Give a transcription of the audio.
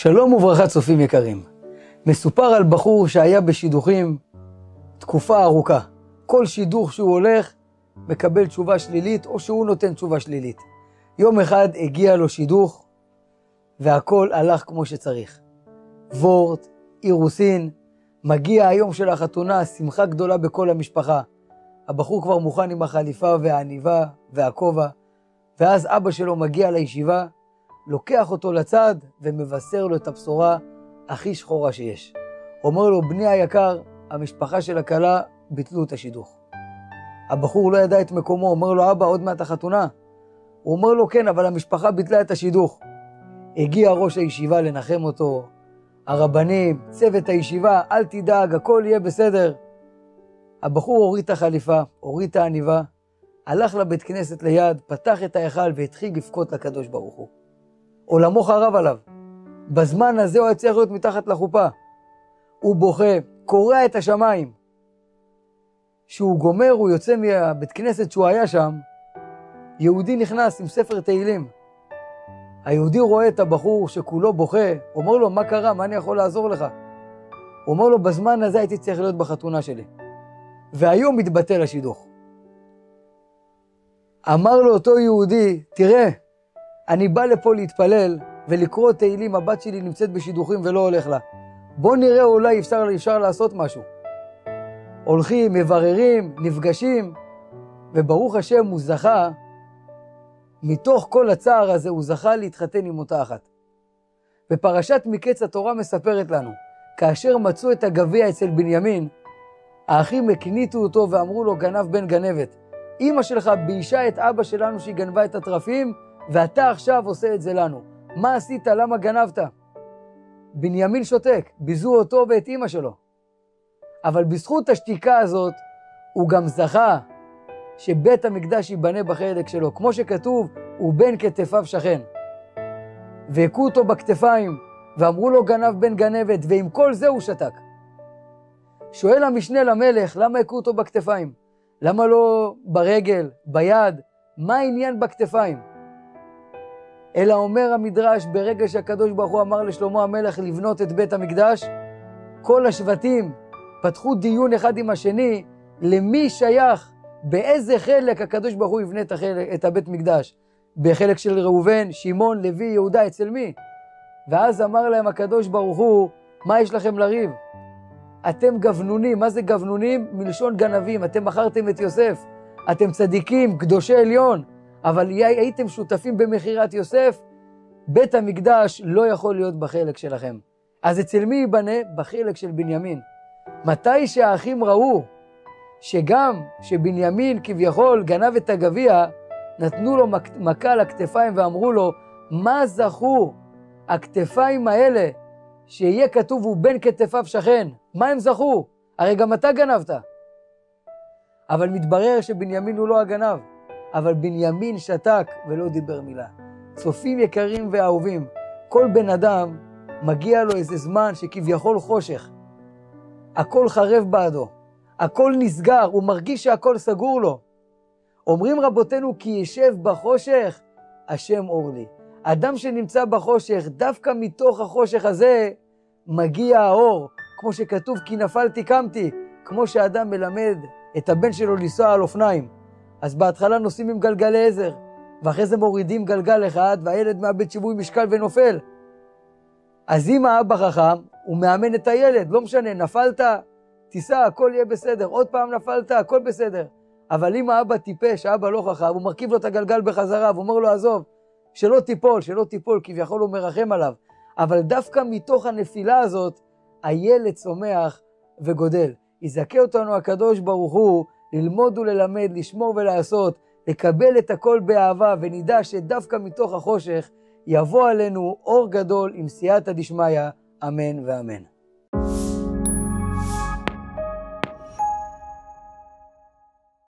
שלום וברכה צופים יקרים. מסופר על בחור שהיה בשידוכים תקופה ארוכה. כל שידוך שהוא הולך מקבל תשובה שלילית או שהוא נותן תשובה שלילית. יום אחד הגיע לו שידוך והכל הלך כמו שצריך. וורט, אירוסין, מגיע היום של החתונה, שמחה גדולה בכל המשפחה. הבחור כבר מוכן עם החליפה והעניבה והכובע, ואז אבא שלו מגיע לישיבה, לוקח אותו לצד ומבשר לו את הבשורה הכי שחורה שיש. אומר לו, בני היקר, המשפחה של הכלה ביטלו את השידוך. הבחור לא ידע את מקומו, אומר לו, אבא, עוד מעט החתונה? הוא אומר לו, כן, אבל המשפחה ביטלה את השידוך. הגיע ראש הישיבה לנחם אותו, הרבנים, צוות הישיבה, אל תדאג, הכל יהיה בסדר. הבחור הוריד את החליפה, הוריד את העניבה, הלך לבית כנסת ליד, פתח את ההיכל והתחיל לבכות לקדוש ברוך הוא. עולמו חרב עליו. בזמן הזה הוא היה צריך להיות מתחת לחופה. הוא בוכה, קורע את השמיים. כשהוא גומר, הוא יוצא מהבית כנסת שהוא היה שם, יהודי נכנס עם ספר תהילים. היהודי רואה את הבחור שכולו בוכה, אומר לו, מה קרה? מה אני יכול לעזור לך? הוא אומר לו, בזמן הזה הייתי צריך להיות בחתונה שלי. והיום מתבטל השידוך. אמר לו אותו יהודי, תראה, אני בא לפה להתפלל ולקרוא תהילים, הבת שלי נמצאת בשידוכים ולא הולך לה. בוא נראה, אולי אפשר לעשות משהו. הולכים, מבררים, נפגשים, וברוך השם הוא זכה, מתוך כל הצער הזה הוא זכה להתחתן עם אותה אחת. בפרשת מקץ התורה מספרת לנו, כאשר מצאו את הגביע אצל בנימין, האחים הקניטו אותו ואמרו לו, גנב בן גנבת. אמא שלך ביישה את אבא שלנו שהיא גנבה את הטרפים, ואתה עכשיו עושה את זה לנו. מה עשית? למה גנבת? בנימין שותק, ביזו אותו ואת אמא שלו. אבל בזכות השתיקה הזאת, הוא גם זכה שבית המקדש ייבנה בחלק שלו. כמו שכתוב, הוא בן כתפיו שכן. והכו אותו בכתפיים, ואמרו לו גנב בן גנבת, ועם כל זה הוא שתק. שואל המשנה למלך, למה הכו אותו בכתפיים? למה לא ברגל, ביד? מה העניין בכתפיים? אלא אומר המדרש, ברגע שהקדוש ברוך הוא אמר לשלמה המלך לבנות את בית המקדש, כל השבטים פתחו דיון אחד עם השני, למי שייך, באיזה חלק הקדוש ברוך הוא יבנה את הבית מקדש. בחלק של ראובן, שמעון, לוי, יהודה, אצל מי? ואז אמר להם הקדוש ברוך הוא, מה יש לכם לריב? אתם גבנונים. מה זה גבנונים? מלשון גנבים. אתם מכרתם את יוסף. אתם צדיקים, קדושי עליון. אבל הייתם שותפים במכירת יוסף. בית המקדש לא יכול להיות בחלק שלכם. אז אצל מי ייבנה? בחלק של בנימין. מתי שהאחים ראו שגם שבנימין כביכול גנב את הגביע, נתנו לו מכה לכתפיים ואמרו לו, מה זכו הכתפיים האלה שיהיה כתוב הוא בן כתפיו שכן? מה הם זכו? הרי גם אתה גנבת. אבל מתברר שבנימין הוא לא הגנב. אבל בנימין שתק ולא דיבר מילה. צופים יקרים ואהובים, כל בן אדם מגיע לו איזה זמן שכביכול חושך. הכל חרב בעדו. הכל נסגר, הוא מרגיש שהכל סגור לו. אומרים רבותינו, כי ישב בחושך, השם אור לי. אדם שנמצא בחושך, דווקא מתוך החושך הזה, מגיע האור. כמו שכתוב, כי נפלתי קמתי. כמו שאדם מלמד את הבן שלו לנסוע על אופניים. אז בהתחלה נוסעים עם גלגלי עזר, ואחרי זה מורידים גלגל אחד, והילד מאבד שיווי משקל ונופל. אז אם האבא חכם, הוא מאמן את הילד, לא משנה, נפלת, תיסע, הכל יהיה בסדר, עוד פעם נפלת, הכל בסדר. אבל אם האבא טיפש, האבא לא חכם, הוא מרכיב לו את הגלגל בחזרה, ואומר לו, עזוב, שלא תיפול, כביכול הוא מרחם עליו. אבל דווקא מתוך הנפילה הזאת, הילד צומח וגודל. יזכה אותנו הקדוש ברוך הוא, ללמוד וללמד, לשמור ולעשות, לקבל את הכל באהבה, ונדע שדווקא מתוך החושך, יבוא עלינו אור גדול עם סייעתא דשמיא, אמן ואמן.